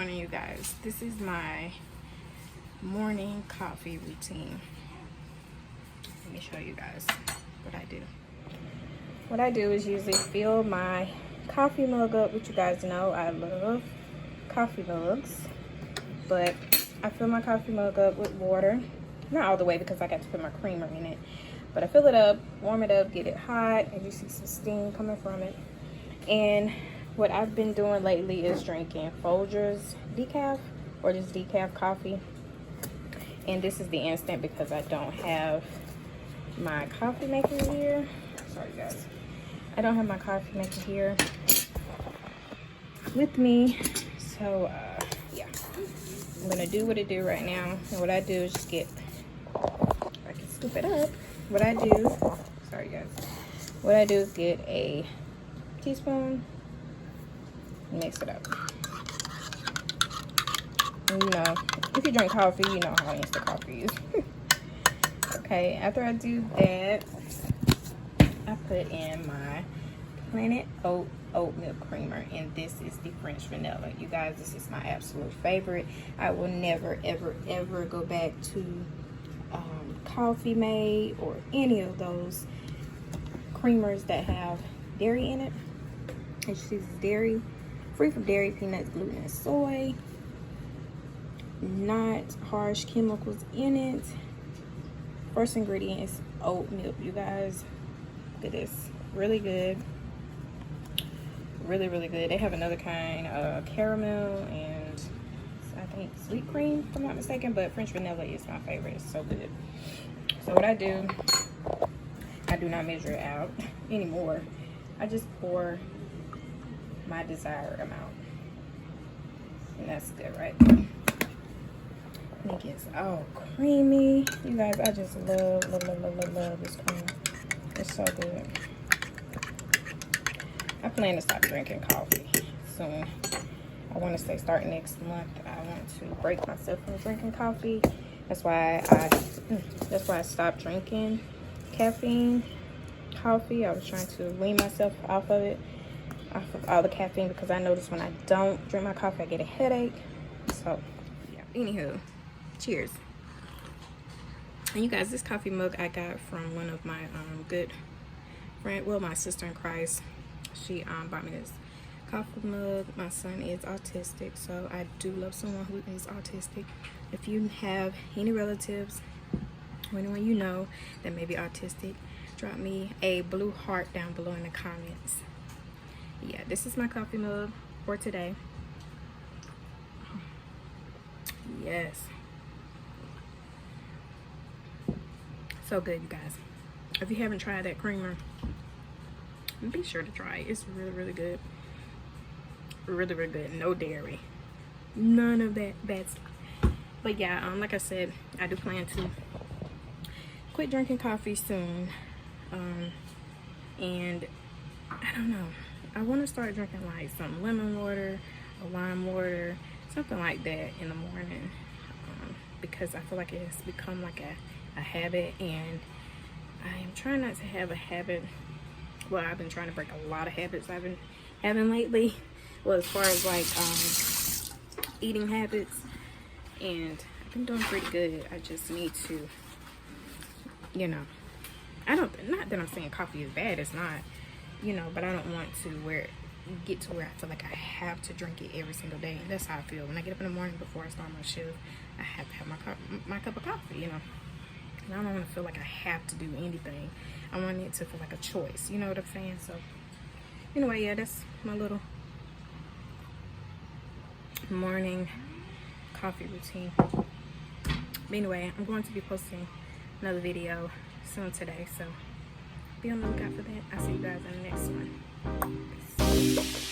morning, you guys. This is my morning coffee routine. Let me show you guys what I do. What I do is usually fill my coffee mug up, which you guys know I love coffee mugs. But I fill my coffee mug up with water. Not all the way because I got to put my creamer in it. But I fill it up, warm it up, get it hot, and you see some steam coming from it. And what I've been doing lately is drinking Folgers decaf or just decaf coffee. And this is the instant because I don't have my coffee maker here. Sorry guys. I don't have my coffee maker here with me. So yeah, I'm gonna do what I do right now. And what I do is just get, if I can scoop it up. What I do, sorry guys. What I do is get a teaspoon, mix it up. And you know, if you drink coffee, you know how instant coffee is. Okay, after I do that, I put in my Planet oat milk creamer, and this is the French vanilla. You guys, this is my absolute favorite. I will never, ever go back to Coffee Mate or any of those creamers that have dairy in it. It's just dairy, free from dairy, peanuts, gluten, and soy. Not harsh chemicals in it. First ingredient is oat milk, you guys. Look at this, really good. Really good. They have another kind of caramel and I think sweet cream, if I'm not mistaken, but French vanilla is my favorite. It's so good. So what I do not measure it out anymore. I just pour my desired amount, and that's good, right? And it gets all creamy. You guys, I just love this cream. It's so good. I plan to stop drinking coffee soon. I want to say starting next month, I want to break myself from drinking coffee. That's why I stopped drinking caffeine coffee. I was trying to wean myself off of all the caffeine, because I notice when I don't drink my coffee, I get a headache. So yeah, anywho, cheers. And you guys, this coffee mug I got from one of my good friend, well, my sister in Christ. She bought me this coffee mug. My son is autistic, so I do love someone who is autistic. If you have any relatives or anyone you know that may be autistic, drop me a blue heart down below in the comments. Yeah, this is my coffee mug for today. Yes, so good, you guys. If you haven't tried that creamer, be sure to try it. It's really good. Really good. No dairy, none of that bad stuff. But yeah, like I said, I do plan to quit drinking coffee soon. And I don't know, I want to start drinking like some lemon water or lime water, something like that in the morning, because I feel like it has become like a habit, and I am trying not to have a habit. Well, I've been trying to break a lot of habits I've been having lately. Well, as far as like eating habits, and I've been doing pretty good. I just need to, you know, not that I'm saying coffee is bad, it's not, you know, but I don't want to get to where I feel like I have to drink it every single day. And that's how I feel when I get up in the morning before I start my shift. I have to have my cup of coffee, you know. And I don't want to feel like I have to do anything. I want it to feel like a choice, you know what I'm saying? So anyway, yeah, that's my little morning coffee routine. But anyway, I'm going to be posting another video soon today, so be on the lookout for that. I'll see you guys in the next one. Peace.